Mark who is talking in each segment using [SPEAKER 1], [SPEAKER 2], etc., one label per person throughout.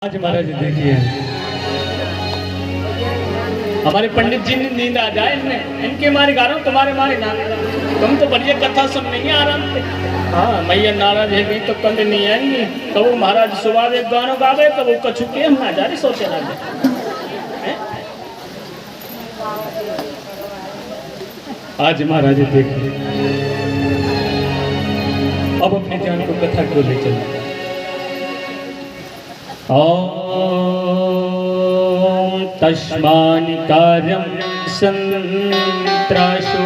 [SPEAKER 1] आज महाराज देखिए हमारे पंडित जी ने नींद आ जाए इनके मारे गा रहा हूँ तुम्हारे मारे ना। तुम तो बढ़िया कथा सुन नहीं आराम से। हाँ मैया नाराज है भी तो कल नहीं आएंगे तो वो महाराज सुबह एक गानों गावे तो वो कछु के हम ना जा रही सोचे ना आज महाराज देखिए अब अपने ध्यान को कथा को ले चलो। ओम तस्मानिकारं संत्राशो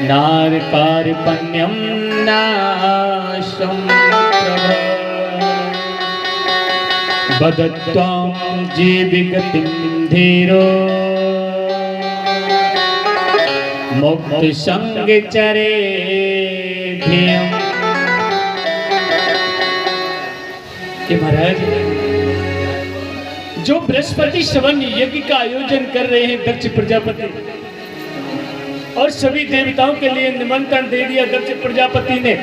[SPEAKER 1] नारकारपण्यं नाशं बदत्वां जीविगतिं धीरो मुक्त संग चरे धियम्। महाराज जो बृहस्पति श्रवण यज्ञ का आयोजन कर रहे हैं दक्ष प्रजापति और सभी देवताओं के लिए निमंत्रण दे दिया दक्ष प्रजापति ने।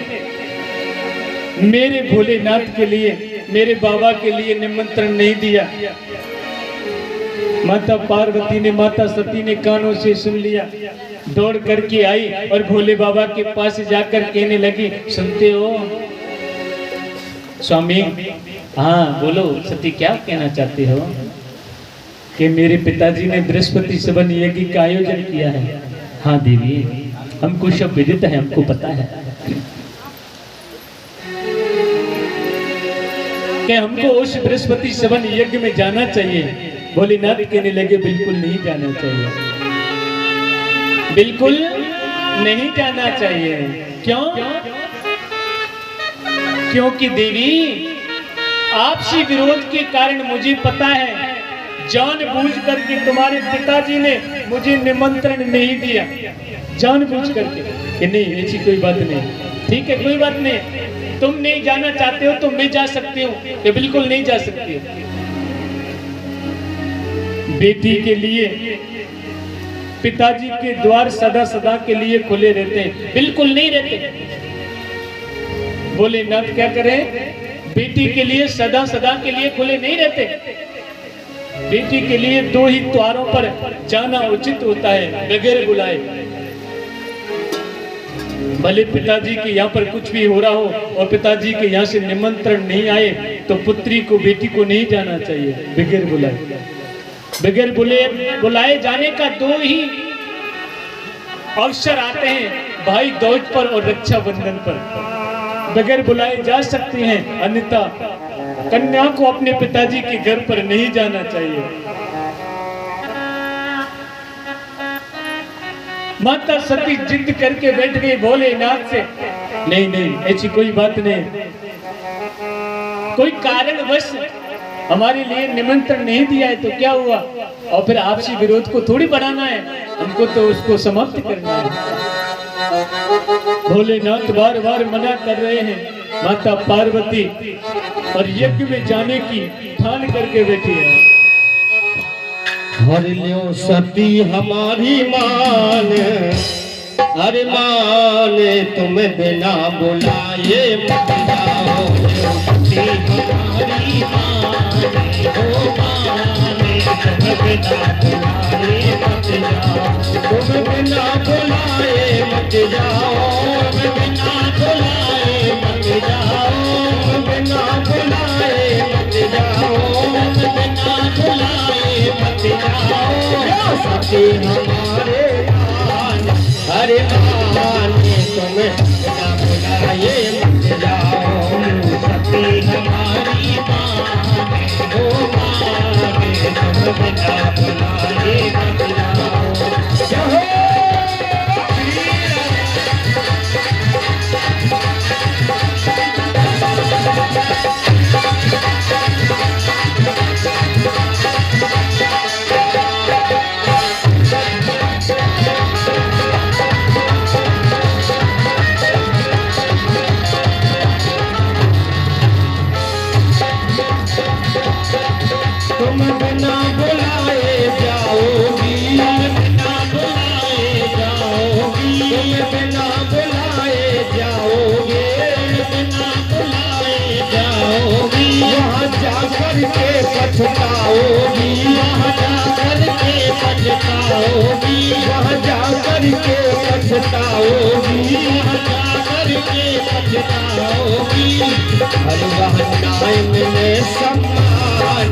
[SPEAKER 1] मेरे भोलेनाथ के लिए मेरे बाबा के लिए निमंत्रण नहीं दिया। माता पार्वती ने माता सती ने कानों से सुन लिया, दौड़ करके आई और भोले बाबा के पास जाकर कहने लगी सुनते हो स्वामी? हाँ बोलो सती क्या कहना चाहते हो? कि मेरे पिताजी ने बृहस्पति श्रवण यज्ञ का आयोजन किया है। हाँ देवी हमको सब विदित है, हमको पता है कि हमको उस बृहस्पति श्रवण यज्ञ में जाना चाहिए। भोलेनाथ कहने लगे बिल्कुल नहीं जाना चाहिए, बिल्कुल नहीं जाना चाहिए। क्यों? क्योंकि देवी आपसी विरोध के कारण मुझे पता है जानबूझ करके तुम्हारे पिताजी ने मुझे निमंत्रण नहीं दिया, जानबूझ करके कि नहीं ऐसी कोई बात नहीं। ठीक है कोई बात नहीं, तुम नहीं जाना चाहते हो तो मैं जा सकती हूँ, ये बिल्कुल नहीं जा सकती हो। बेटी के लिए पिताजी के द्वार सदा सदा के लिए खुले रहते हैं, बिल्कुल नहीं रहते। भोलेनाथ क्या करें? बेटी के लिए सदा सदा के लिए खुले नहीं रहते। बेटी के लिए दो ही द्वारों पर जाना उचित होता है बगैर बुलाए। भले पिताजी के यहाँ पर कुछ भी हो रहा हो और पिताजी के यहाँ से निमंत्रण नहीं आए तो पुत्री को बेटी को नहीं जाना चाहिए बगैर बुलाए। बगैर बुलाए जाने का दो ही अवसर आते हैं, भाई दूज पर और रक्षाबंधन पर बगैर बुलाए जा सकते हैं, अन्यथा कन्या को अपने पिताजी के घर पर नहीं जाना चाहिए। माता सती जिद करके बैठ गई भोलेनाथ से, नहीं नहीं ऐसी कोई बात नहीं, कोई कारणवश हमारे लिए निमंत्रण नहीं दिया है तो क्या हुआ? और फिर आपसी विरोध को थोड़ी बढ़ाना है, हमको तो उसको समाप्त करना है। भोलेनाथ बार बार मना कर रहे हैं, माता पार्वती और यज्ञ में जाने की ठान करके बैठी है।
[SPEAKER 2] हर लो सती हमारी मान, अरे माने तुम्हें बिना बुलाए मत जाओ। सती हमारी मान, ओ माने तुम्हें बिना बुलाए मत जाओ। तुम्हें बिना बुलाए मत जाओ, बिना बुलाए मत जाओ, बिना बुलाए मत जाओ, बिना बुलाए मत जाओ। सती हमारे मान, अरे माने तुम्हें बिना बुलाए मत जाओ। सती हमारी मान, ओ माने तुम्हें बिना बुलाए मत जाओ। तुम बिना बुलाए जाओगी, बिना बुलाए जाओगी, बिना बुलाए जाओगे, बिना बुलाए जाओ। करके पछताओगी, वहाँ जा करके पछताओगी, वहाँ जा करके पछताओगी, वहाँ जा करके पछताओगी। हर वहाँ मिले सम्मान,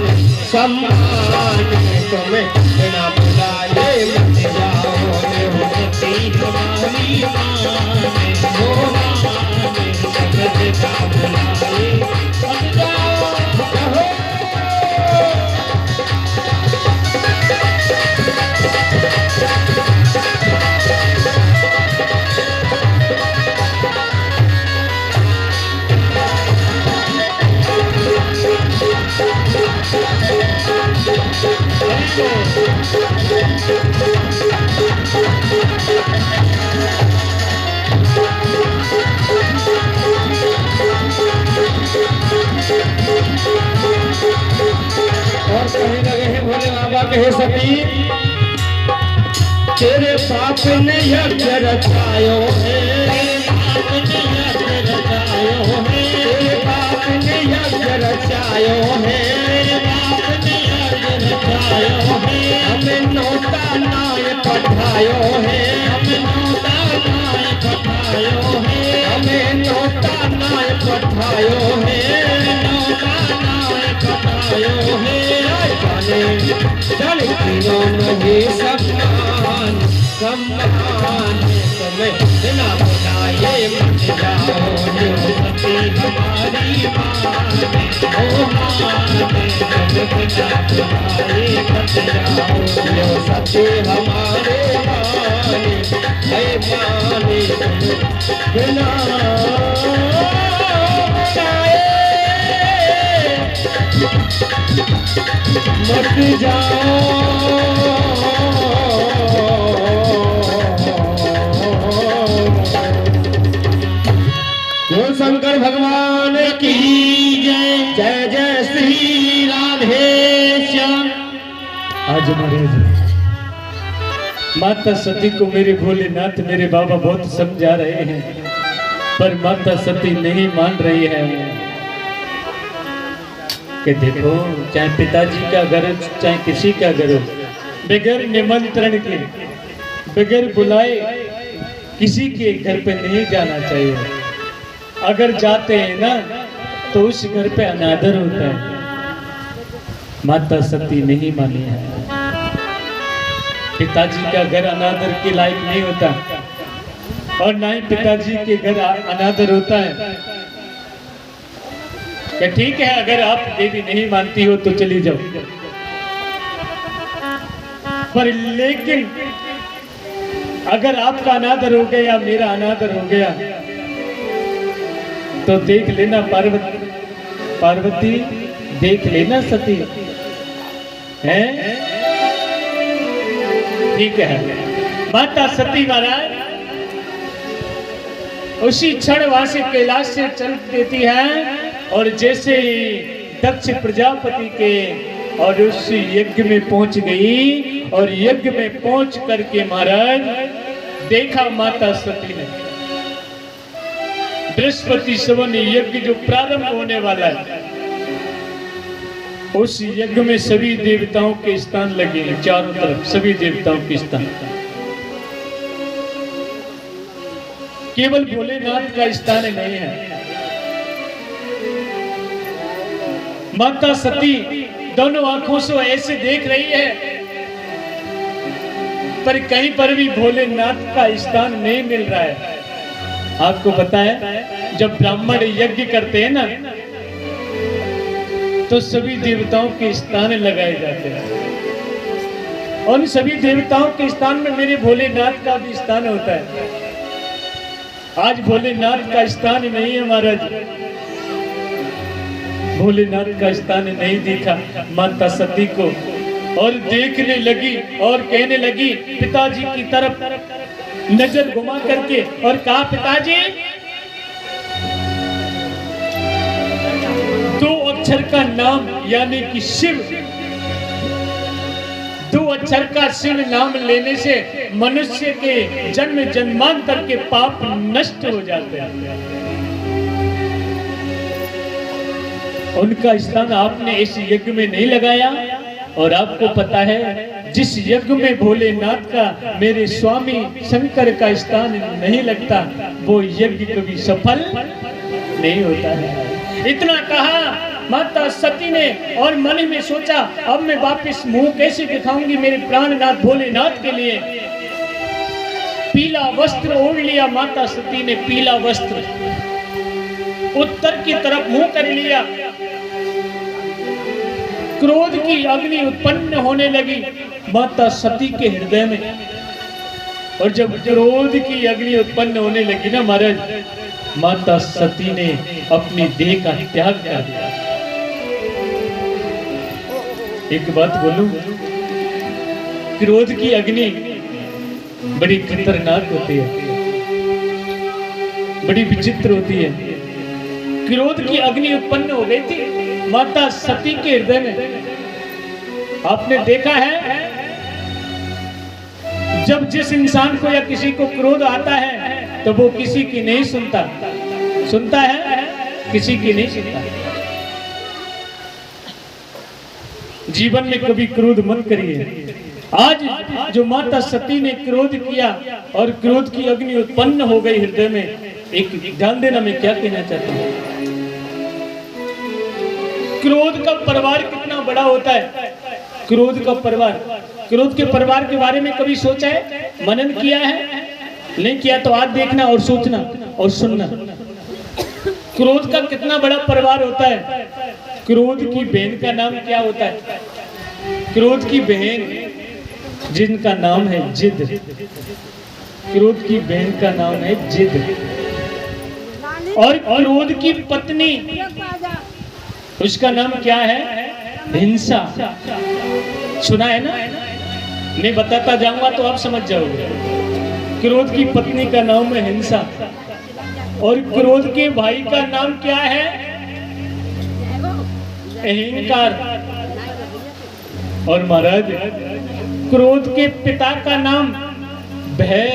[SPEAKER 2] सम्मान तुम्हें बिना बुलाए मत जाओ। होती हमारी माने, वो माने जगत का बुलाए मत जाओ। और कहने लगे हैं भोले बाबा, कहे सती तेरे पाप ने यज्ञ रचायो है, तेरे पाप ने यज्ञ रचायो है, हमें नौता नाय पठायो है, हमें नौता नाय पठायो है, हमें नौता नाय पठायो है, नौता नाय पठायो है। जाने तीनों नहीं सम्मान, सम्मान तुम्हें बिना बुलाए मत जाओ। सती हमारी माने, ओ माने जगत का बुलाए मत जाओ। सती हमारे माने, है माने बिना मत जाओ। बोल शंकर भगवान की जय। जय जय श्री राधेश्याम।
[SPEAKER 1] आज महाराज माता सती को मेरे भोलेनाथ मेरे बाबा बहुत समझा रहे हैं, पर माता सती नहीं मान रही है कि देखो चाहे पिताजी का घर हो चाहे किसी का घर हो, बगैर निमंत्रण के बगैर बुलाए किसी के घर पे नहीं जाना चाहिए। अगर जाते हैं ना तो उस घर पे अनादर होता है। माता सती नहीं मानी है। पिताजी का घर अनादर के लायक नहीं होता और ना ही पिताजी के घर अनादर होता है। कि ठीक है अगर आप देवी नहीं मानती हो तो चली जाओ, पर लेकिन अगर आपका अनादर हो गया मेरा अनादर हो गया तो देख लेना पार्वती देख लेना सती है। ठीक है माता सती महाराज उसी क्षण वहां से कैलाश से चल देती है और जैसे दक्ष प्रजापति के और उस यज्ञ में पहुंच गई और यज्ञ में पहुंच करके महाराज देखा माता सती ने बृहस्पति सवन यज्ञ जो प्रारंभ होने वाला है उस यज्ञ में सभी देवताओं के स्थान लगे हैं, चारों तरफ सभी देवताओं के स्थान। केवल भोलेनाथ का स्थान नहीं है। माता सती दोनों आंखों से ऐसे देख रही है पर कहीं पर भी भोलेनाथ का स्थान नहीं मिल रहा है। आपको पता है जब ब्राह्मण यज्ञ करते हैं ना तो सभी देवताओं के स्थान लगाए जाते हैं और उन सभी देवताओं के स्थान में मेरे भोलेनाथ का भी स्थान होता है। आज भोलेनाथ का स्थान नहीं है महाराज, भोलेनाथ का स्थान नहीं दिखा माता सती को और देखने लगी और कहने लगी पिताजी की तरफ नजर घुमा करके और कहा पिताजी दो अक्षर का नाम यानी कि शिव, दो अक्षर का शिव नाम लेने से मनुष्य के जन्म जन्मांतर के पाप नष्ट हो जाते हैं। उनका स्थान आपने इस यज्ञ में नहीं लगाया। और आपको पता है जिस यज्ञ में भोलेनाथ का मेरे स्वामी शंकर का स्थान नहीं लगता वो यज्ञ कभी सफल नहीं होता है। इतना कहा माता सती ने और मन में सोचा अब मैं वापस मुंह कैसे दिखाऊंगी मेरे प्राणनाथ भोलेनाथ के लिए। पीला वस्त्र ओढ़ लिया माता सती ने, पीला वस्त्र उत्तर की तरफ मुंह कर लिया। क्रोध की अग्नि उत्पन्न होने लगी माता सती के हृदय में। और जब क्रोध की अग्नि उत्पन्न होने लगी ना महाराज, माता सती ने अपनी देह का त्याग कर दिया। एक बात बोलूं, क्रोध की अग्नि बड़ी खतरनाक होती है, बड़ी विचित्र होती है। क्रोध की अग्नि उत्पन्न हो गई थी माता सती के हृदय में। आपने देखा है जब जिस इंसान को या किसी को क्रोध आता है तो वो किसी की नहीं सुनता, सुनता है किसी की नहीं सुनता। जीवन में कभी क्रोध मत करिए। आज जो माता सती ने क्रोध किया और क्रोध की अग्नि उत्पन्न हो गई हृदय में, एक ध्यान देना मैं क्या कहना चाहता हूं। क्रोध का परिवार कितना बड़ा होता है। क्रोध का परिवार, क्रोध के परिवार के बारे में कभी सोचा है, मनन किया है? नहीं किया तो आज देखना और सोचना और सुनना। क्रोध का कितना बड़ा परिवार होता है। क्रोध की बहन का नाम क्या होता है? क्रोध की बहन जिनका नाम है जिद। क्रोध की बहन का नाम है जिद। और क्रोध की पत्नी उसका नाम क्या है? हिंसा। सुना है ना? मैं बताता जाऊंगा तो आप समझ जाओगे। क्रोध की पत्नी का नाम है हिंसा। और क्रोध के भाई का नाम क्या है? अहंकार। और महाराज क्रोध के पिता का नाम भय।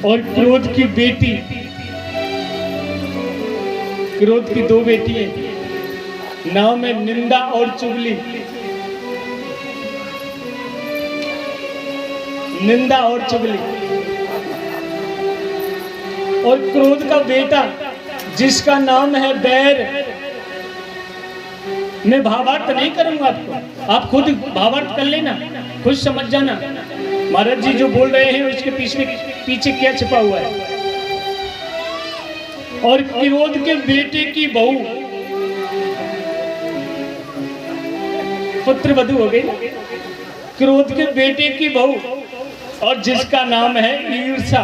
[SPEAKER 1] और क्रोध की बेटी, क्रोध की दो बेटी है, नाम है निंदा और चुगली। निंदा और चुगली। और क्रोध का बेटा जिसका नाम है बैर। मैं भावार्थ नहीं करूंगा आपको, आप खुद भावार्थ कर लेना, खुद समझ जाना महाराज जी जो बोल रहे हैं उसके पीछे क्या छिपा हुआ है। और क्रोध के बेटे की बहू पुत्र वधू हो गई। क्रोध के बेटे की बहू और जिसका नाम है ईर्षा।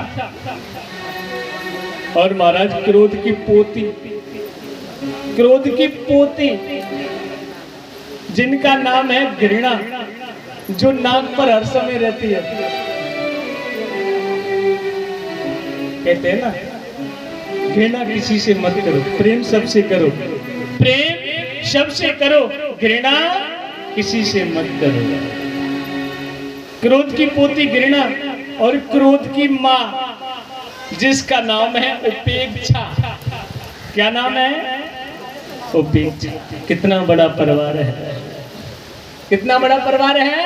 [SPEAKER 1] और महाराज क्रोध की पोती, क्रोध की पोती जिनका नाम है घृणा, जो नाक पर हर समय रहती है। कहते हैं ना घृणा किसी से मत करो, प्रेम सबसे करो। प्रेम सबसे करो, घृणा किसी से मत करो। क्रोध की पोती घृणा और क्रोध की मां जिसका नाम है उपेक्षा। क्या नाम है? उपेक्षा। कितना बड़ा परिवार है, कितना बड़ा परिवार है।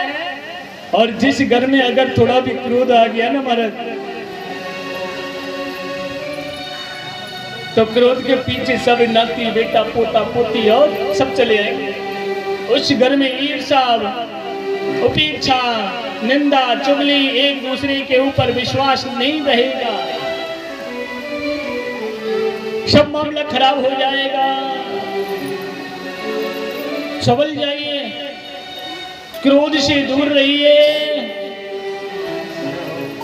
[SPEAKER 1] और जिस घर में अगर थोड़ा भी क्रोध आ गया ना महाराज, तो क्रोध के पीछे सब नाती बेटा पोता पोती और सब चले आएंगे। उस घर में ईर्ष्या, उपेक्षा, निंदा, चुगली, एक दूसरे के ऊपर विश्वास नहीं रहेगा, सब मामला खराब हो जाएगा। संभल जाइए, क्रोध से दूर रहिए।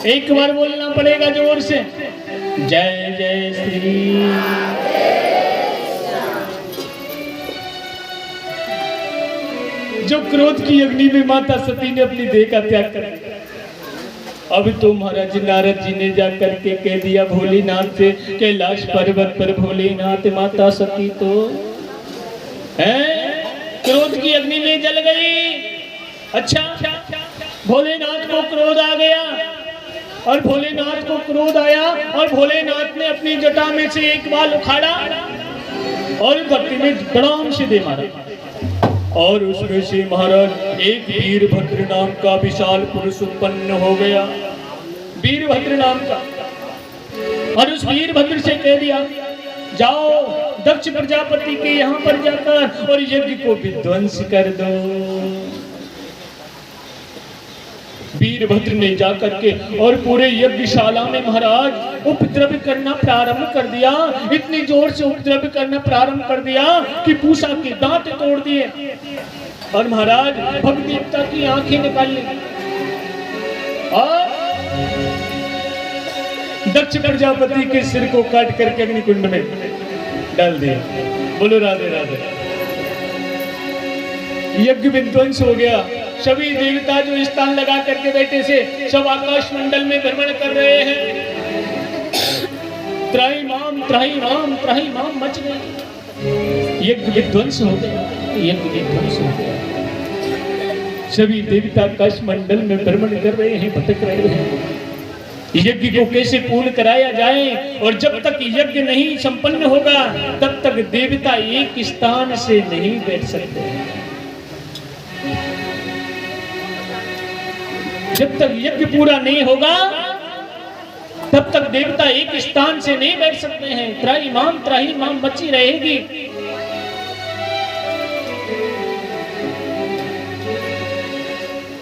[SPEAKER 1] एक बार बोलना पड़ेगा जोर से, जय जय श्री। जो क्रोध की अग्नि में माता सती ने अपनी देह का त्याग कर दिया। अब तो महाराज नारद जी ने जाकर के कह दिया भोलेनाथ से, कैलाश पर्वत पर भोलेनाथ माता सती तो है क्रोध की अग्नि में जल गई। अच्छा, भोलेनाथ को क्रोध आ गया और भोलेनाथ को क्रोध आया और भोलेनाथ ने अपनी जटा में से एक बाल उखाड़ा और धरती में धड़ाम से दे मारा और उसमें से महाराज एक वीरभद्र नाम का विशाल पुरुष उत्पन्न हो गया, वीरभद्र नाम का। और उस वीरभद्र से कह दिया जाओ दक्ष प्रजापति के यहाँ पर जाकर और यज्ञ को विध्वंस कर दो। वीरभद्र ने जाकर के और पूरे यज्ञशाला में महाराज उपद्रव करना प्रारंभ कर दिया। इतनी जोर से उपद्रव करना प्रारंभ कर दिया कि पूषा के दांत तोड़ दिए और महाराज भक्त देवता की आंखें निकाल ली और दक्ष प्रजापति के सिर को काट करके अग्निकुंड में डाल दिया। बोलो राधे राधे। यज्ञ विध्वंस हो गया। सभी देवता जो स्थान लगा करके बैठे से सब आकाश मंडल में भ्रमण कर रहे हैं। त्राहिमाम त्राहिमाम त्राहिमाम मच गई। यज्ञ विध्वंस हो गया, यज्ञ विध्वंस हो गया। सभी देवता आकाश मंडल में भ्रमण कर रहे हैं, भटक रहे हैं। यज्ञ को कैसे पूर्ण कराया जाए और जब तक यज्ञ नहीं संपन्न होगा तब तक देवता एक स्थान से नहीं बैठ सकते। जब तक यज्ञ पूरा नहीं होगा तब तक देवता एक स्थान से नहीं बैठ सकते हैं। त्राहिमाम मची रहेगी।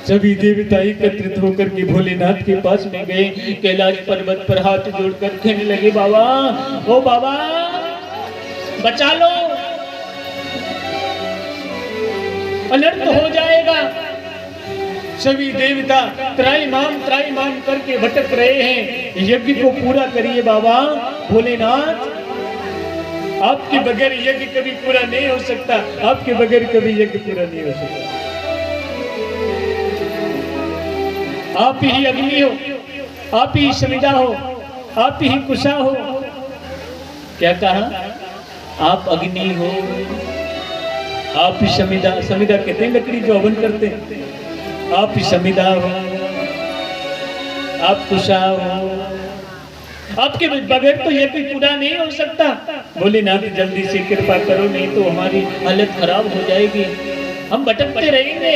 [SPEAKER 1] सभी देवता एकत्रित होकर के भोलेनाथ के पास में गए। कैलाश पर्वत पर हाथ जोड़कर कहने लगे बाबा, ओ बाबा बचा लो, अनर्थ हो जाएगा। सभी देवता त्राहिमाम करके भटक रहे हैं। यज्ञ को पूरा करिए बाबा। भोलेनाथ आपके बगैर यज्ञ कभी पूरा नहीं हो सकता, आपके बगैर कभी यज्ञ पूरा नहीं हो सकता। आप ही अग्नि हो, आप ही समिधा हो, आप ही कुशा हो। क्या कहा? आप अग्नि हो, आप ही समिधा। समिधा कहते हैं लकड़ी जो हवन करते हैं। आप ही समिधा हो, आप कुशा हो। आपके बगैर तो ये कोई पूरा नहीं हो सकता। भोलेनाथ जल्दी से कृपा करो, नहीं तो हमारी हालत खराब हो जाएगी, हम भटकते रहेंगे।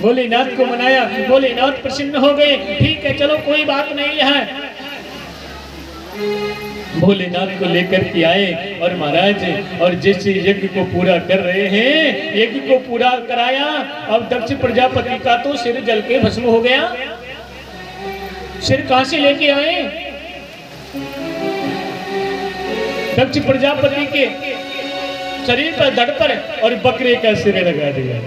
[SPEAKER 1] भोलेनाथ को मनाया, भोलेनाथ प्रसन्न हो गए। ठीक है चलो कोई बात नहीं है। भोलेनाथ को लेकर के आए और महाराज और जैसे यज्ञ को पूरा कर रहे हैं, यज्ञ को पूरा कराया। अब दक्ष प्रजापति का तो सिर जल के भस्म हो गया। सिर कहां से लेके आए? दक्ष प्रजापति के शरीर पर धड़ पर और बकरे का सिर लगा दिया।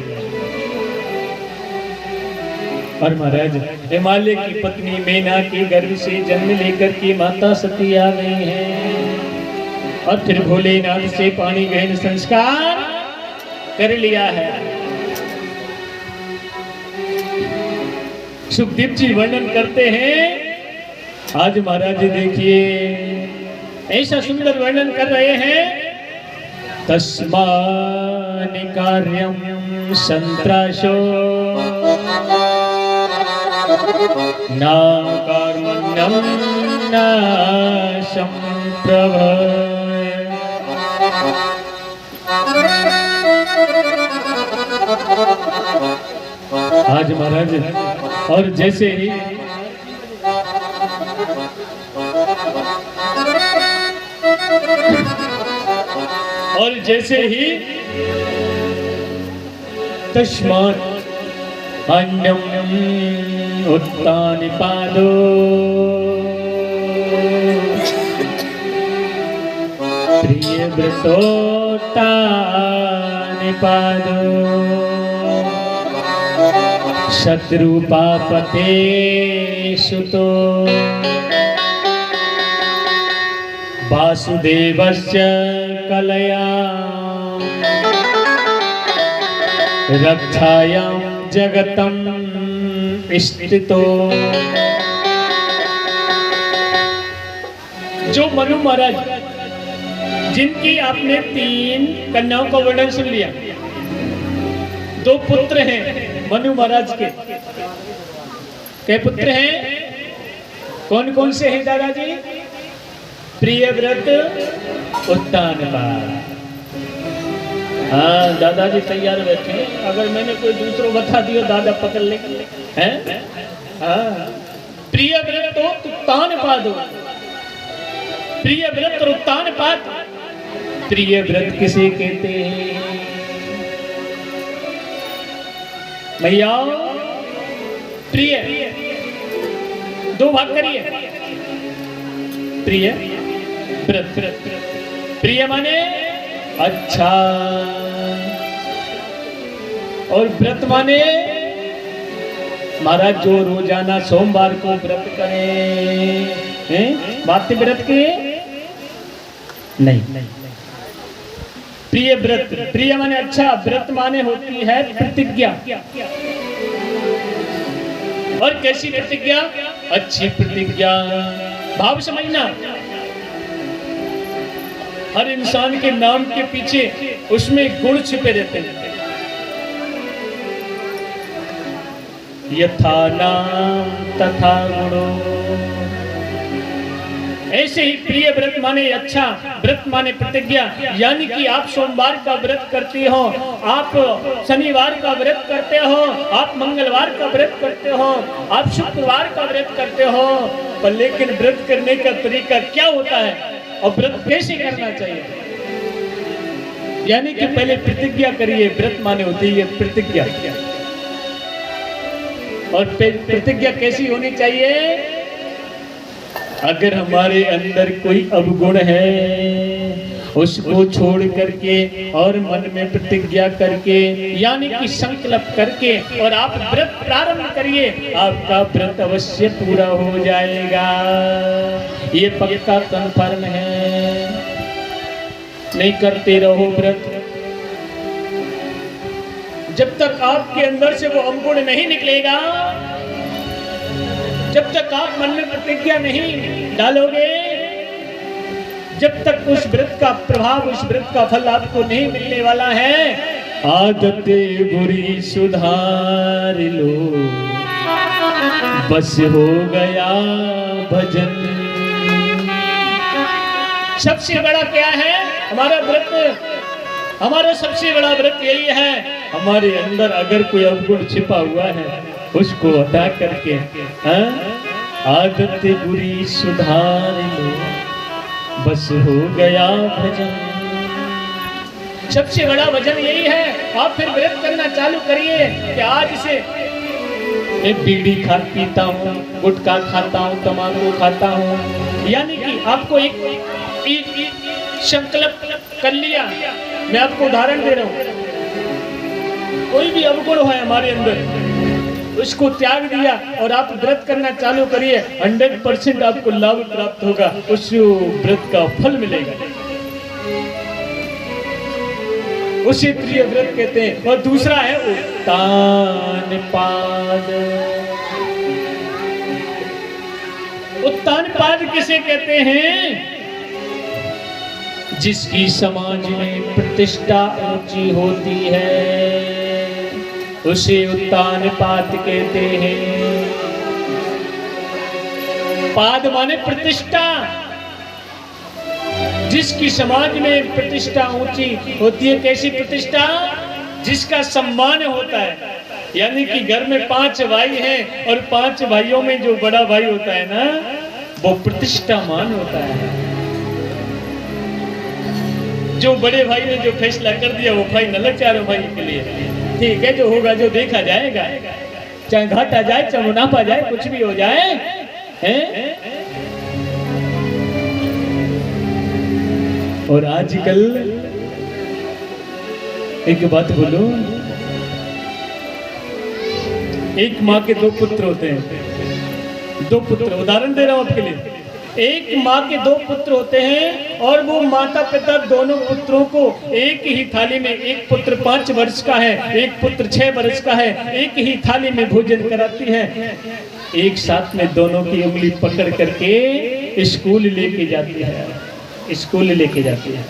[SPEAKER 1] और महाराज हिमालय की पत्नी मेना के गर्भ से जन्म लेकर के माता सती आ गई हैं और फिर भोलेनाथ से पानी ग्रहण संस्कार कर लिया है। सुखदेव जी वर्णन करते हैं। आज महाराज देखिए ऐसा सुंदर वर्णन कर रहे हैं। तस्मानि कार्यम संत्राशो ना कर्मण्यं न संप्रभ। आज महाराज और जैसे ही तस्मात् अन्यम् उत्तानि पादो प्रियव्रतोत्तानि पादो शत्रुपापते सुतो वासुदेवस्य कलया रक्षायां जगतं स्थितो। जो मनु महाराज जिनकी आपने 3 कन्याओं का वर्णन सुन लिया, 2 पुत्र हैं मनु महाराज के। क्या पुत्र हैं? कौन कौन से हैं दादाजी? प्रिय व्रत, उत्तान पाद। हाँ दादाजी तैयार बैठे, अगर मैंने कोई दूसरों बता दिया दादा पकड़ लेंगे हैं। हाँ, प्रिय व्रत हो उत्तान पाद हो। प्रिय व्रत और उत्तान पाद। प्रिय व्रत किसे कहते हैं भैया? प्रिय दो भाग करिए। प्रिय व्रत, प्रिय माने अच्छा, और व्रत माने महाराज जो रोजाना सोमवार को व्रत करें, हैं? बात व्रत के नहीं। प्रिय व्रत, प्रिय माने अच्छा, व्रत माने होती है प्रतिज्ञा। और कैसी प्रतिज्ञा? अच्छी प्रतिज्ञा। भाव समझना, हर इंसान के नाम के पीछे उसमें गुण छिपे रहते हैं। यथा नाम तथा गुणो, ऐसे ही प्रिय व्रत माने अच्छा, व्रत माने प्रतिज्ञा। यानी कि आप सोमवार का व्रत करते हो, आप शनिवार का व्रत करते हो, आप मंगलवार का व्रत करते हो, आप शुक्रवार का व्रत करते हो, पर लेकिन व्रत करने का तरीका क्या होता है और व्रत कैसे करना चाहिए? यानी कि पहले प्रतिज्ञा करिए। व्रत माने होती है प्रतिज्ञा। और प्रतिज्ञा कैसी होनी चाहिए? अगर हमारे अंदर कोई अवगुण है उसको छोड़ करके और मन में प्रतिज्ञा करके, यानी कि संकल्प करके, और आप व्रत प्रारंभ करिए, आपका व्रत अवश्य पूरा हो जाएगा। ये पक्का कन्फर्म है। नहीं करते रहो व्रत, जब तक आपके अंदर से वो अवगुण नहीं निकलेगा, जब तक आप मन में प्रतिज्ञा नहीं डालोगे, जब तक उस व्रत का प्रभाव, उस व्रत का फल आपको नहीं मिलने वाला है। आदतें बुरी सुधार लो, बस हो गया भजन। सबसे बड़ा क्या है? हमारा व्रत, हमारा सबसे बड़ा व्रत यही है, हमारे अंदर अगर कोई अवगुण छिपा हुआ है उसको हटा करके, आदत बुरी सुधार लो, बस हो गया भजन। सबसे बड़ा भजन यही है। आप फिर व्रत करना चालू करिए कि आज से मैं बीड़ी पीता हूँ, गुटखा खाता हूँ, तम्बाकू खाता हूँ, यानी कि आपको एक संकल्प कर लिया। मैं आपको उदाहरण दे रहा हूँ, कोई भी अवगुण है हमारे अंदर उसको त्याग दिया और आप व्रत करना चालू करिए, 100% आपको लाभ प्राप्त होगा, उस व्रत का फल मिलेगा। उसी प्रिय व्रत कहते हैं। और दूसरा है उत्तान पाद। उत्तान पाद किसे कहते हैं? जिसकी समाज में प्रतिष्ठा ऊंची होती है उसे उत्तान पाद कहते हैं। पाद माने प्रतिष्ठा। जिसकी समाज में प्रतिष्ठा ऊंची होती है। कैसी प्रतिष्ठा? जिसका सम्मान होता है। यानी कि घर में 5 भाई हैं और 5 भाइयों में जो बड़ा भाई होता है ना, वो प्रतिष्ठामान होता है। जो बड़े भाई ने जो फैसला कर दिया वो फाइनल, चारों भाई के लिए ठीक है, जो होगा जो देखा जाएगा, चाहे घाटा जाए चाहे मुनाफा जाए, कुछ भी हो जाए, हैं? और आजकल एक बात बोलो, एक माँ के 2 पुत्र होते हैं। 2 पुत्र, उदाहरण दे रहा हूं आपके लिए। एक माँ के 2 पुत्र होते हैं और वो माता पिता दोनों पुत्रों को एक ही थाली में, एक पुत्र 5 वर्ष का है, एक पुत्र 6 वर्ष का है, एक ही थाली में भोजन कराती है। एक साथ में दोनों की उंगली पकड़ करके स्कूल लेके जाती है, स्कूल लेके जाती है।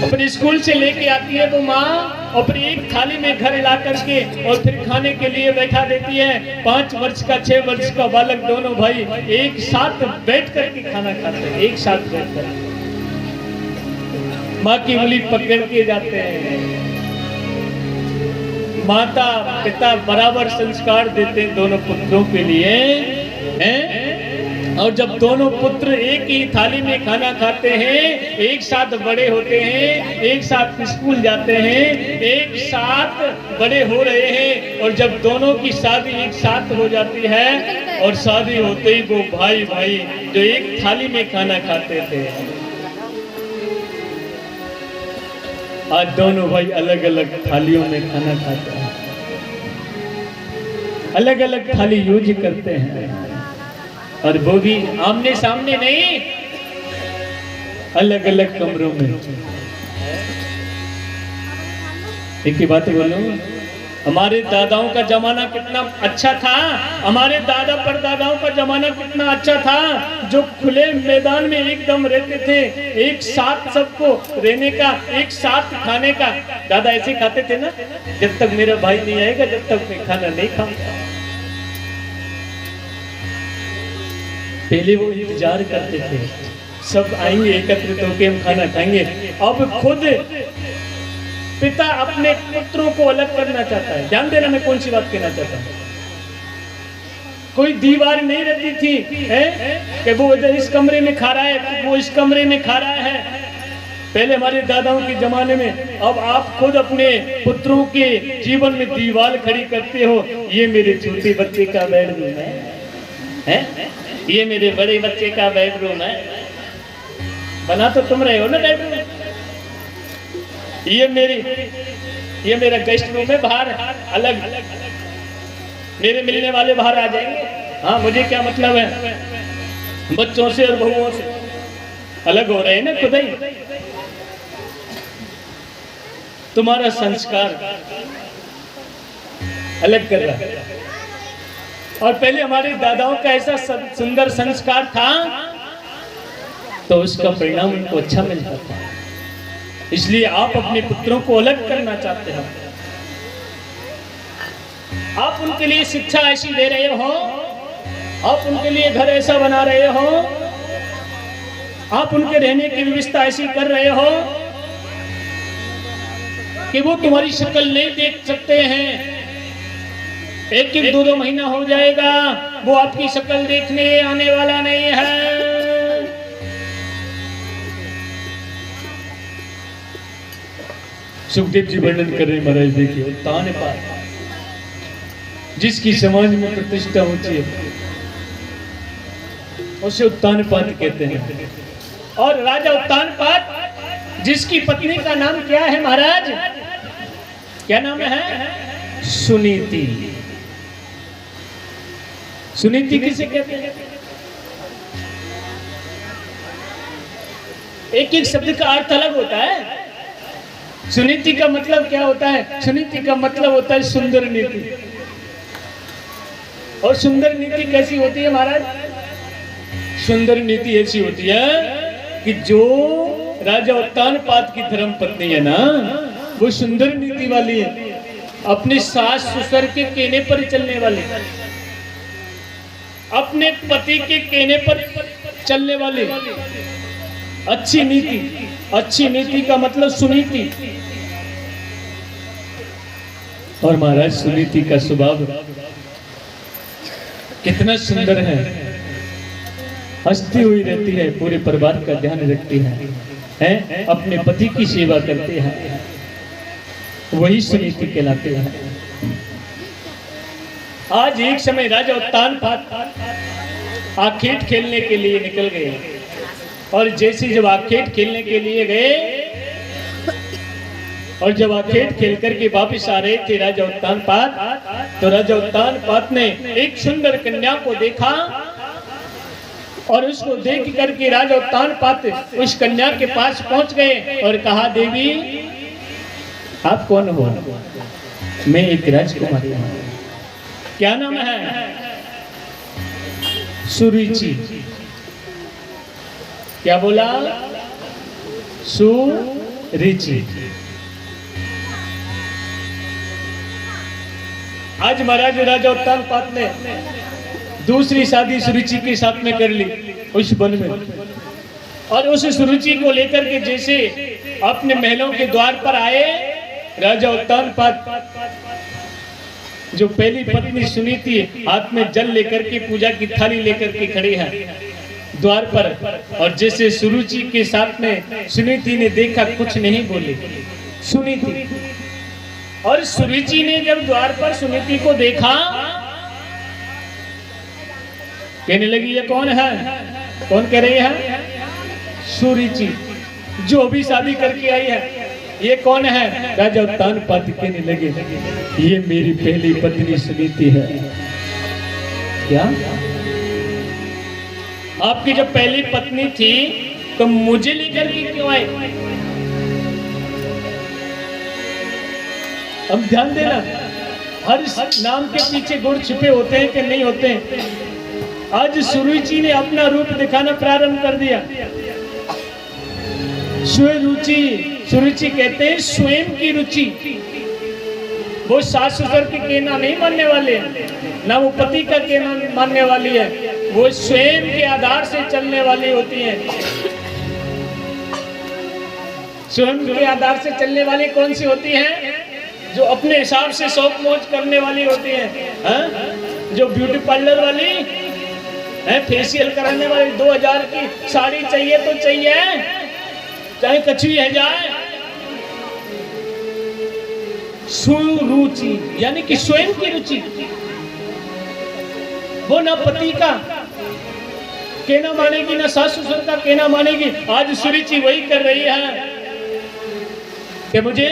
[SPEAKER 1] अपने स्कूल से लेके आती है वो माँ, और फिर एक थाली में घर ला करके और फिर खाने के लिए बैठा देती है। 5 वर्ष का 6 वर्ष का बालक दोनों भाई एक साथ बैठ करके खाना खाते हैं, एक साथ बैठ कर माँ की उंगली पकड़ के जाते हैं। माता पिता बराबर संस्कार देते हैं दोनों पुत्रों के लिए हैं। और जब दोनों पुत्र एक ही थाली में खाना खाते हैं, एक साथ बड़े होते हैं, एक साथ स्कूल जाते हैं, एक साथ बड़े हो रहे हैं, और जब दोनों की शादी एक साथ हो जाती है और शादी होते ही वो भाई भाई जो एक थाली में खाना खाते थे, आज दोनों भाई अलग अलग थालियों में खाना खाते हैं, अलग अलग थाली यूज करते हैं, और वो भी आमने सामने नहीं, अलग अलग कमरों में। एक ही बात बोलूं, हमारे दादाओं का जमाना कितना अच्छा था, हमारे दादा परदादाओं का जमाना कितना अच्छा था, जो खुले मैदान में एकदम रहते थे, एक साथ सबको रहने का, एक साथ खाने का। दादा ऐसे खाते थे ना, जब तक मेरा भाई नहीं आएगा जब तक मैं खाना नहीं खाऊंगा। पहले वो इंतजार करते थे, सब आएंगे एकत्रित होकर हम खाना खाएंगे। अब खुद पिता अपने पुत्रों को अलग करना चाहता है। ध्यान देना, मैं कौन सी बात कहना चाहता हूँ। कोई दीवार नहीं रहती थी है कि वो इधर इस कमरे में खा रहा है, वो इस कमरे में खा रहा है, पहले हमारे दादाओं के जमाने में। अब आप खुद अपने पुत्रों के जीवन में दीवार खड़ी करते हो। ये मेरे छोटे बच्चे का बेडरूम है, ये मेरे बड़े बच्चे का बेडरूम है। बना तो तुम रहे हो ना बेडरूम। ये मेरा गेस्ट रूम है, बाहर अलग मेरे मिलने वाले बाहर आ जाएंगे। हाँ, मुझे क्या मतलब है, बच्चों से और बहुओं से अलग हो रहे हैं ना खुद ही। तुम्हारा संस्कार अलग कर रहा है। और पहले हमारे दादाओं का ऐसा सुंदर संस्कार था तो उसका परिणाम उनको अच्छा मिलता था। इसलिए आप अपने पुत्रों को अलग करना चाहते हो। आप उनके लिए शिक्षा ऐसी दे रहे हो, आप उनके लिए घर ऐसा बना रहे हो, आप उनके रहने की व्यवस्था ऐसी कर रहे हो कि वो तुम्हारी शक्ल नहीं देख सकते हैं। एक 2 महीना हो जाएगा, वो आपकी शक्ल देखने आने वाला नहीं है। सुखदेव जी वर्णन कर रहे महाराज, देखिए उत्तानपाद जिसकी समाज में प्रतिष्ठा होती है उसे उत्तानपाद कहते हैं। और राजा उत्तानपाद जिसकी पत्नी का नाम क्या है महाराज, क्या नाम है? सुनीति। सुनीति किसे कहते हैं? एक एक शब्द का अर्थ अलग होता है। सुनीति का मतलब क्या होता है? सुनीति का मतलब होता है सुंदर नीति। और सुंदर नीति कैसी होती है महाराज? सुंदर नीति ऐसी होती है कि जो राजा उत्तानपाद की धर्म पत्नी है ना, वो सुंदर नीति वाली है, अपने सास ससुर के कहने पर चलने वाली, अपने पति के कहने पर चलने वाली अच्छी नीति। अच्छी नीति का मतलब सुनीति। और महाराज सुनीति का स्वभाव कितना सुंदर है, हंसती हुई रहती है, पूरे परिवार का ध्यान रखती है, अपने पति की सेवा करते हैं, वही सुनीति कहलाते हैं। आज एक समय राजा उत्तानपाद आखेट खेलने के लिए निकल गए, और जैसे जब आखेट खेलने के लिए गए और जब आखेट खेल करके वापिस आ रहे थे राजा उत्तानपाद, तो राजा उत्तानपाद ने एक सुंदर कन्या को देखा, और उसको देख करके राजा उत्तानपाद उस कन्या के पास पहुंच गए और कहा, देवी आप कौन हो? मैं एक राजकुमारी हूं। क्या नाम है? सुरुचि। क्या बोला? ऋचि। आज महाराज राजा उत्तानपाद ने दूसरी शादी सुरुचि के साथ में कर ली उस वन में, और उस सुरुचि को लेकर के जैसे अपने महलों के द्वार पर आए, राजा उत्तानपाद जो पहली पत्नी सुनीति हाथ में जल लेकर के पूजा की थाली लेकर के खड़ी है द्वार पर, और जैसे सुरुचि के साथ में सुनीति ने देखा, कुछ नहीं बोली सुनीति। और सुरुचि ने जब द्वार पर सुनीति को देखा, कहने लगी ये कौन है? कौन कह रही है? सुरुचि, जो अभी शादी करके आई है, ये कौन है? राजा उत्तानपाद कहने लगे ये मेरी पहली पत्नी सुनीति है। क्या आपकी जब पहली पत्नी थी तो मुझे लेकर के क्यों आए? अब ध्यान देना, हर नाम के पीछे गुण छिपे होते हैं कि नहीं होते हैं। आज सुरुचि ने अपना रूप दिखाना प्रारंभ कर दिया। स्वरुचि, सुरुचि कहते हैं स्वयं की रुचि। वो सास ससुर के कहना नहीं मानने वाले, ना वो पति का कहना मानने वाली है, वो स्वयं के आधार से चलने वाली होती है। स्वयं के आधार से चलने वाली कौन सी होती है? जो अपने हिसाब से शौक मौज करने वाली होती है। जो ब्यूटी पार्लर वाली है, फेशियल कराने वाली, 2000 की साड़ी चाहिए तो चाहिए, चाहे कछुई है जाए। सुरुचि यानी कि स्वयं की रुचि, वो ना पति का कहना मानेगी, ना सास ससुर का कहना मानेगी। आज सुरुचि वही कर रही है कि मुझे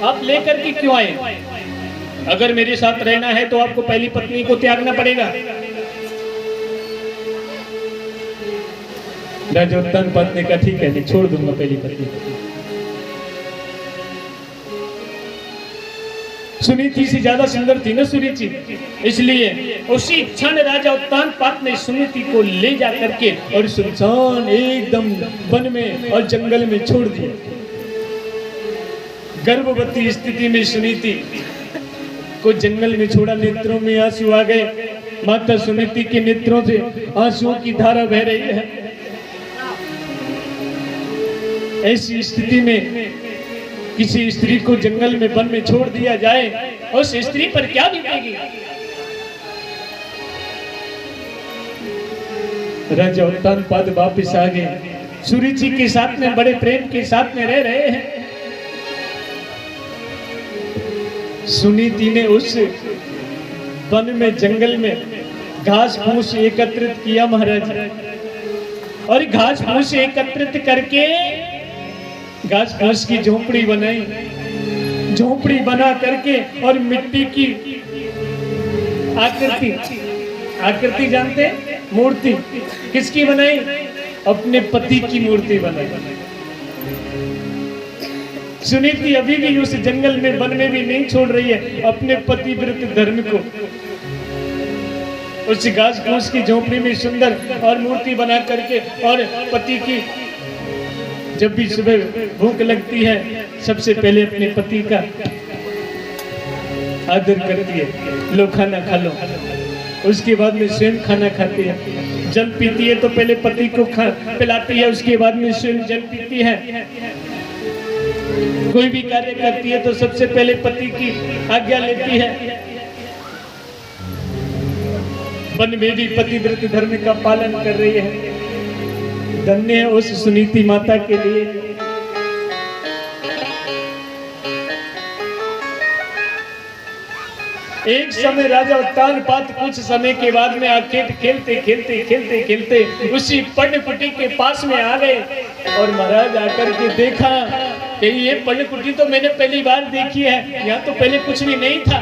[SPEAKER 1] आप लेकर के क्यों आए? अगर मेरे साथ रहना है तो आपको पहली पत्नी को त्यागना पड़ेगा। राजा उत्तानपाद ने कहा ठीक है, छोड़ दूंगा पहली पत्नी। सुनीति से ज्यादा सुंदर थी ना सुरुचि, इसलिए उसी क्षण राजा उत्तानपाद ने सुनीति को ले जा करके और सुनसान एकदम वन में और जंगल में छोड़ दिया। गर्भवती स्थिति में सुनीति को जंगल में छोड़ा, नेत्रों में आंसू आ गए। माता सुनीति के नेत्रों से आंसुओं की धारा बह रही है। ऐसी स्थिति में किसी स्त्री को जंगल में वन में छोड़ दिया जाए, उस स्त्री पर क्या बीतेगी? राजा उत्तानपाद वापिस आ गए। सुरुचि के साथ में बड़े प्रेम के साथ में रह रहे हैं। सुनीति ने उस वन में जंगल में घास फूस एकत्रित किया महाराज, और घास फूस एकत्रित करके घास फूस की झोपड़ी बनाई। झोपड़ी बना करके और मिट्टी की आकृति जानते हैं? मूर्ति किसकी बनाई? अपने पति की मूर्ति बनाई। सुनीति अभी भी उस जंगल में वन में भी नहीं छोड़ रही है अपने पतिव्रत धर्म को। उस घास फूस की झोपड़ी में सुंदर और मूर्ति बना करके, और पति की जब भी सुबह भूख लगती है सबसे पहले अपने पति का आदर करती है, लो खाना खा लो। उसके बाद में स्वयं खाना खाती है। जल पीती है तो पहले पति को पिलाती है, उसके बाद में स्वयं जल पीती है। कोई भी कार्य करती है तो सबसे पहले पति की आज्ञा लेती है। वन में भी पतिव्रत धर्म का पालन कर रही है। धन्य है उस सुनीति माता के लिए। एक समय राजा उत्तानपाद कुछ समय के बाद में आके खेलते उसी पर्णकुटी के पास में आ गए, और महाराज आकर के देखा कि ये पर्णकुटी तो मैंने पहली बार देखी है, यहाँ तो पहले कुछ भी नहीं था।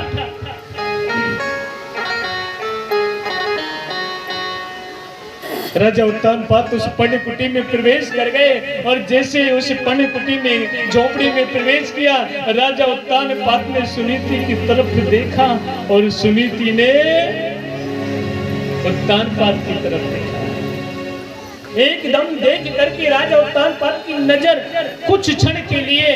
[SPEAKER 1] राजा उत्तानपाद उस पर्णकुटी में प्रवेश कर गए, और जैसे उस पर्णकुटी में झोपड़ी में प्रवेश किया, राजा उत्तानपाद ने सुनीति की तरफ देखा और सुनीति ने उत्तानपाद की तरफ देखा। एकदम देख करके राजा उत्तानपाद की नजर कुछ क्षण के लिए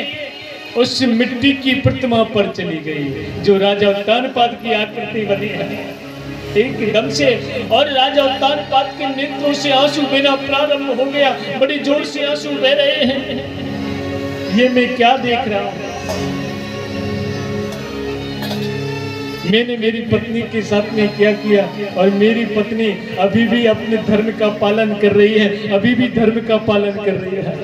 [SPEAKER 1] उस मिट्टी की प्रतिमा पर चली गई जो राजा उत्तानपाद की आकृति बनी है एकदम से। और राजा उत्तानपाद के नेत्रों से आंसू बहना प्रारंभ हो गया, बड़ी जोर से आंसू बह रहे हैं। ये मैं क्या देख रहा हूं? मैंने मेरी पत्नी के साथ में क्या किया, और मेरी पत्नी अभी भी अपने धर्म का पालन कर रही है, अभी भी धर्म का पालन कर रही है।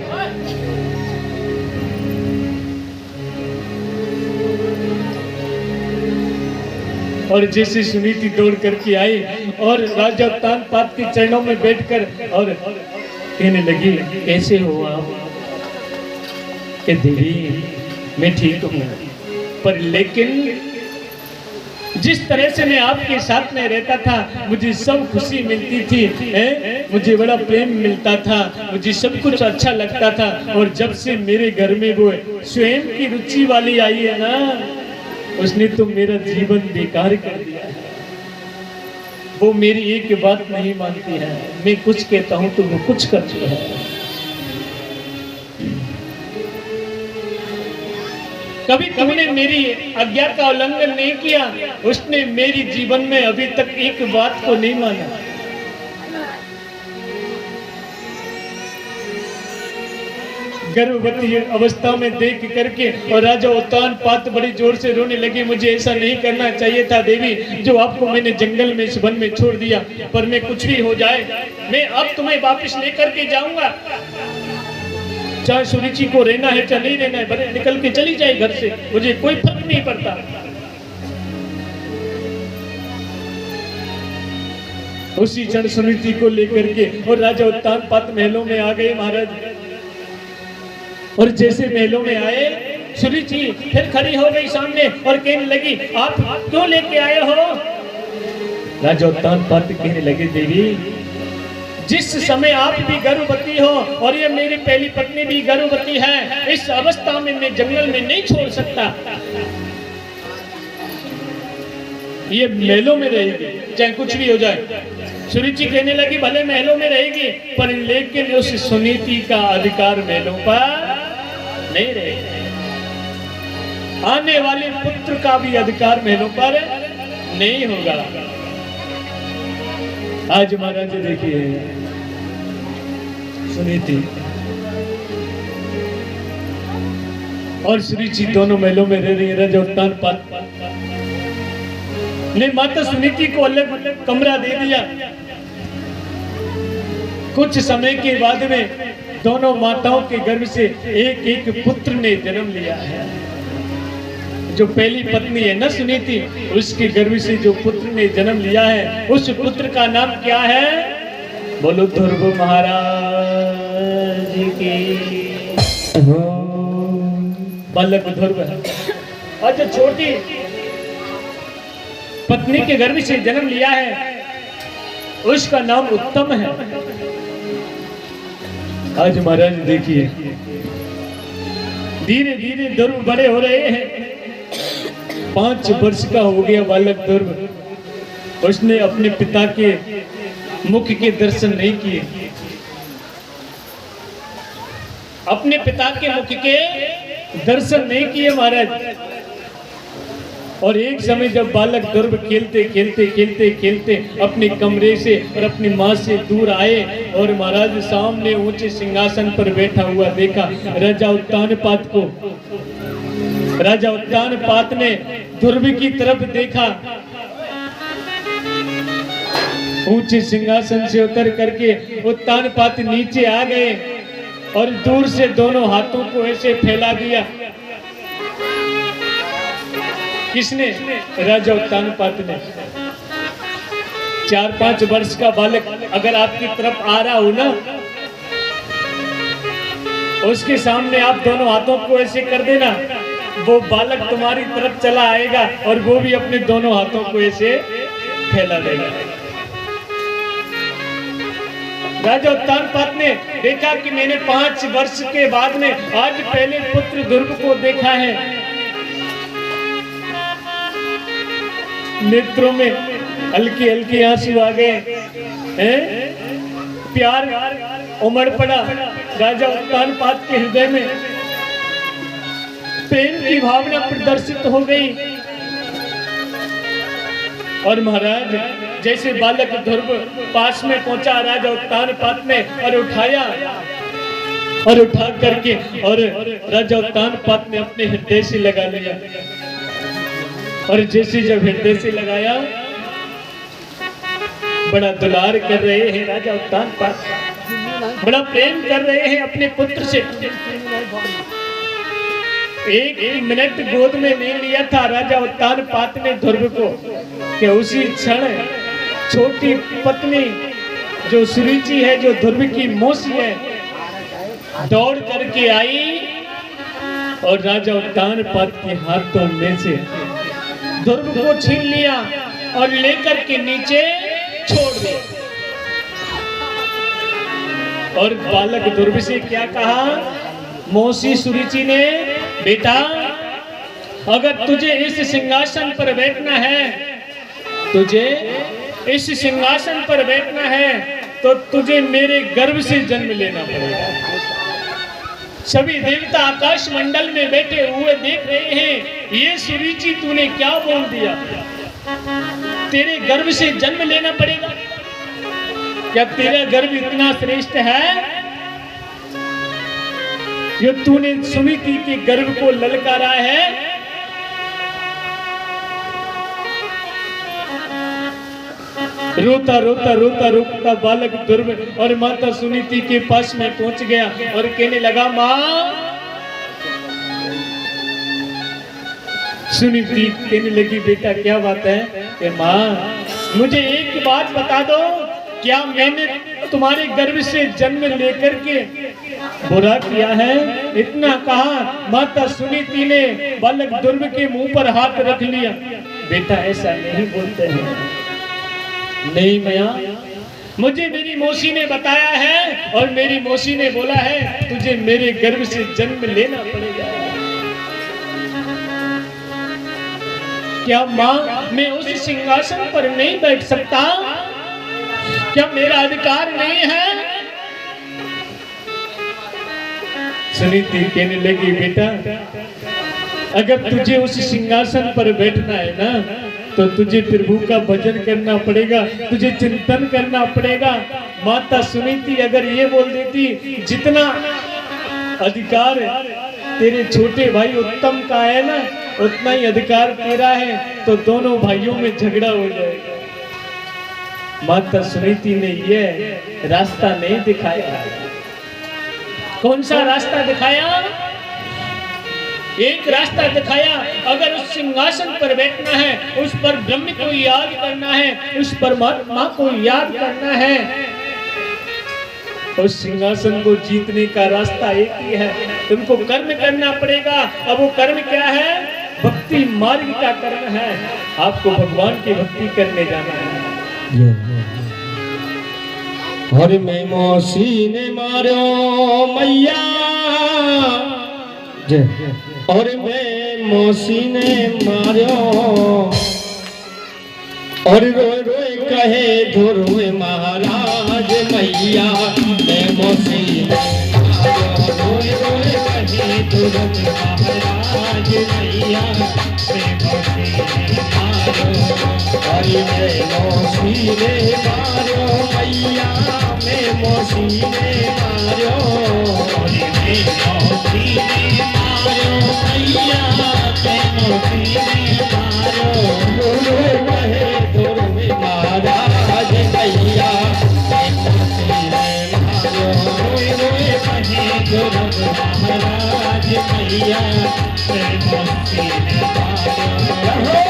[SPEAKER 1] और जैसे सुनीति दौड़ करके आई और राजा उत्तानपाद के चरणों में बैठकर और कहने लगी, कैसे हो आप? कि देवी मैं ठीक हूँ, पर लेकिन जिस तरह से मैं आपके साथ में रहता था मुझे सब खुशी मिलती थी, मुझे बड़ा प्रेम मिलता था, मुझे सब कुछ अच्छा लगता था। और जब से मेरे घर में वो स्वयं की रुचि वाली आई है ना, उसने तो मेरा जीवन बेकार कर दिया है। वो मेरी एक बात नहीं मानती है, मैं कुछ कहता हूँ तो वो कुछ करती है। कभी तुमने मेरी आज्ञा का उल्लंघन नहीं किया, उसने मेरी जीवन में अभी तक एक बात को नहीं माना। गर्भवती अवस्था में देख करके और राजा उत्तानपाद बड़ी जोर से रोने लगे, मुझे ऐसा नहीं करना चाहिए था देवी, जो आपको मैंने जंगल में इस वन में छोड़ दिया, पर मैं कुछ भी हो जाए मैं अब तुम्हें वापस लेकर के जाऊंगा, चाहे सुरुचि को रहना है चाहे नहीं रहना है, निकल के चली जाए घर से, मुझे कोई फर्क नहीं पड़ता। उसी क्षण सुनीति को लेकर के और राजा उत्तानपाद महलों में आ गए महाराज। और जैसे महलों में आए, सुरुचि फिर खड़ी हो गई सामने और कहने लगी, आप क्यों लेके आए हो? राजा उत्तानपाद कहने लगे, देवी जिस समय आप भी गर्भवती हो और ये मेरी पहली पत्नी भी गर्भवती है, इस अवस्था में मैं जंगल में नहीं छोड़ सकता, ये महलों में रहेगी चाहे कुछ भी हो जाए। सुरुचि कहने लगी, भले महलों में रहेगी, पर लेकिन उस सुनीति का अधिकार महलों पर नहीं रहेगा, आने वाले पुत्र का भी अधिकार महलों पर नहीं होगा। आज महाराज देखिए सुनीति और सुरुचि दोनों महलों में रह रही है। राजा उत्तानपाद ने माता सुनीति को अलग कमरा दे दिया। कुछ समय के बाद में दोनों माताओं के गर्भ से एक एक पुत्र ने जन्म लिया है। जो पहली पत्नी है न सुनीति, उसके गर्भ से जो पुत्र ने जन्म लिया है, उस पुत्र का नाम क्या है? बोलो ध्रुव महाराज की। बालक ध्रुव है। और जो छोटी पत्नी के गर्भ से जन्म लिया है, उसका नाम उत्तम है। आज महाराज देखिए धीरे धीरे ध्रुव बड़े हो रहे हैं। 5 वर्ष का हो गया बालक ध्रुव। उसने अपने पिता के मुख के दर्शन नहीं किए, अपने पिता के मुख के दर्शन नहीं किए महाराज। और एक समय जब बालक ध्रुव खेलते खेलते खेलते खेलते अपने कमरे से और अपनी माँ से दूर आए और महाराज सामने ऊंचे सिंहासन पर बैठा हुआ देखा राजा उत्तानपाद को। राजा उत्तानपाद ने ध्रुव की तरफ देखा, ऊंचे सिंहासन से उतर करके उत्तानपाद नीचे आ गए और दूर से दोनों हाथों को ऐसे फैला दिया। किसने? राजा उत्तानपाद ने। 4-5 वर्ष का बालक अगर आपकी तरफ आ रहा हो ना, उसके सामने आप दोनों हाथों को ऐसे कर देना, वो बालक तुम्हारी तरफ चला आएगा और वो भी अपने दोनों हाथों को ऐसे फैला देगा। राजा उत्तानपाद ने देखा कि मैंने 5 वर्ष के बाद में आज पहले पुत्र ध्रुव को देखा है। नेत्रों में हल्के हल्के आंसू आ गए हैं। प्यार उमड़ पड़ा राजा उत्तानपाद के हृदय में, प्रेम की भावना प्रदर्शित हो गई। और महाराज जैसे बालक ध्रुव पास में पहुंचा राजा उत्तानपाद ने और उठाया और उठा करके और राजा उत्तानपाद ने अपने हृदय से लगा लिया। और जैसे जब हृदय से लगाया, बड़ा दुलार कर रहे हैं राजा उत्तानपाद, बड़ा प्रेम कर रहे हैं अपने पुत्र से। एक मिनट गोद में ले लिया था राजा उत्तानपाद ने ध्रुव को कि उसी क्षण छोटी पत्नी जो सुरुचि है, जो ध्रुव की मौसी है, दौड़ करके आई और राजा उत्तानपाद के हाथों में से ध्रुव को छीन लिया और लेकर के नीचे छोड़ दिया। और बालक ध्रुव से क्या कहा मौसी सुरुचि ने, बेटा अगर तुझे इस सिंहासन पर बैठना है, तुझे इस सिंहासन पर बैठना है तो तुझे मेरे गर्भ से जन्म लेना पड़ेगा। सभी देवता आकाश मंडल में बैठे हुए देख रहे हैं, ये सुरुचि तूने क्या बोल दिया, तेरे गर्भ से जन्म लेना पड़ेगा। क्या तेरा गर्भ इतना श्रेष्ठ है जो तूने सुनीति के गर्भ को ललकारा है? रोता रोता रोता रोता बालक ध्रुव और माता सुनीति के पास में पहुंच गया और कहने लगा, माँ। सुनीति कहने लगी, बेटा क्या बात है? कि माँ मुझे एक बात बता दो, क्या मैंने तुम्हारे गर्भ से जन्म लेकर के बुरा किया है? इतना कहा माता सुनीति ने बालक ध्रुव के मुंह पर हाथ रख लिया। बेटा ऐसा नहीं बोलते हैं, नहीं मैया, मुझे मेरी मौसी ने बताया है और मेरी मौसी ने बोला है तुझे मेरे गर्भ से जन्म लेना पड़ेगा। क्या माँ मैं उस सिंहासन पर नहीं बैठ सकता? क्या मेरा अधिकार नहीं है? सुनीति कहने लगी, बेटा अगर तुझे उस सिंहासन पर बैठना है ना तो तुझे प्रभु का भजन करना पड़ेगा, तुझे चिंतन करना पड़ेगा। माता सुनीति अगर ये बोल देती जितना अधिकार तेरे छोटे भाई उत्तम का है ना उतना ही अधिकार तेरा है, तो दोनों भाइयों में झगड़ा हो जाएगा। माता सुनीति ने ये रास्ता नहीं दिखाया। कौन सा रास्ता दिखाया? एक रास्ता दिखाया, अगर उस सिंहासन पर बैठना है, उस पर ब्रह्म को याद करना है, उस परमात्मा को याद करना है, उस सिंहासन को जीतने का रास्ता एक ही है, तुमको कर्म करना पड़ेगा। अब वो कर्म क्या है? भक्ति मार्ग का कर्म है। आपको भगवान की भक्ति करने जाना है।
[SPEAKER 2] और मैं मौसी ने मारो मैया, और मैं मौसी ने मारो, और रोए रोए कहे ध्रुव महाराज मैया, मैं मौसी ने मारो, रोए रोए कहे ध्रुव महाराज मैया, मैं मौसी ने मारो, और मैं मौसी ने मारो मैया, मैं मौसी ने मारो, और मैं मौसी ने मारो मैया, मैं मौसी ने मारो, रोए कहे ध्रुव महाराज मैया, मैं मौसी ने मारो, रोए रोए कहे ध्रुव महाराज मैया, मैं मौसी ने मारो।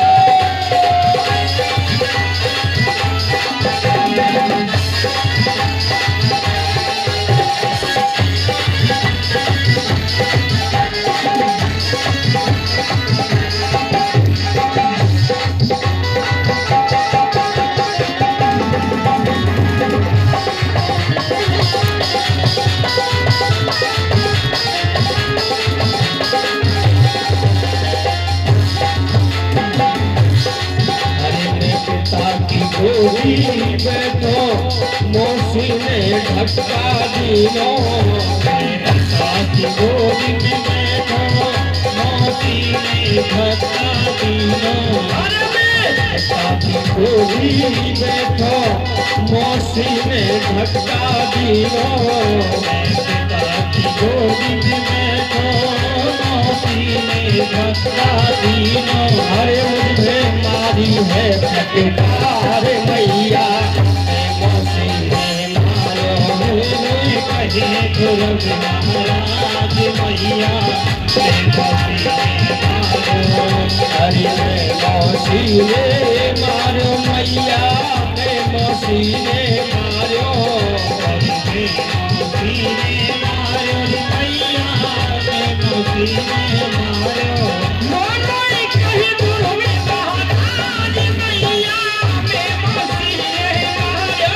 [SPEAKER 2] भटका दीनो साथी गोदी में बैठो मौसी ने भटका दीनो साथी गोदी में बैठो मौसी ने भटका दीनो साथी गोदी में बैठो मौसी ने भटका दीनो अरे मुझे मारी है फटकार मैया मौसी ने मारो कहे गुरु महाराज मैया अरे मौसी ने मारो मैया मौसी ने मारो मौसी ने मारो मैया मौसी ने मारो कहे गुरु महाराज मैया मौसी ने मारो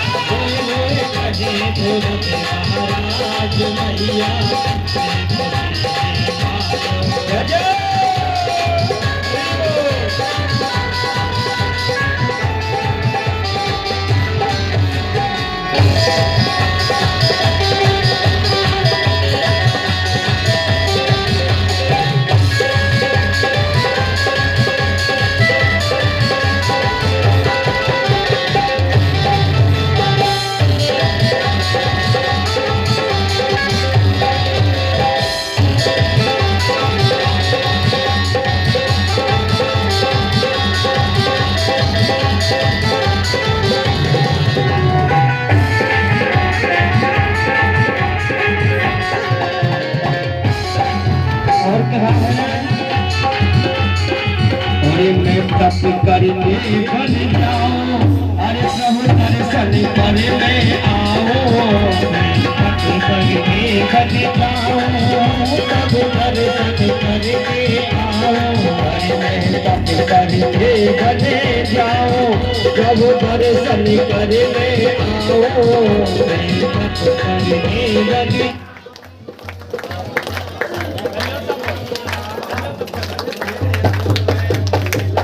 [SPEAKER 2] कहे गुरु महाराज मैया अरे मैं तप करने बन जाऊं अरे प्रभु दर्शन करने आओ तप करने बन जाऊं प्रभु दर्शन करने आओ अरे मैं तप करने बन जाऊं प्रभु दर्शन करने आओ मैं तप करने बन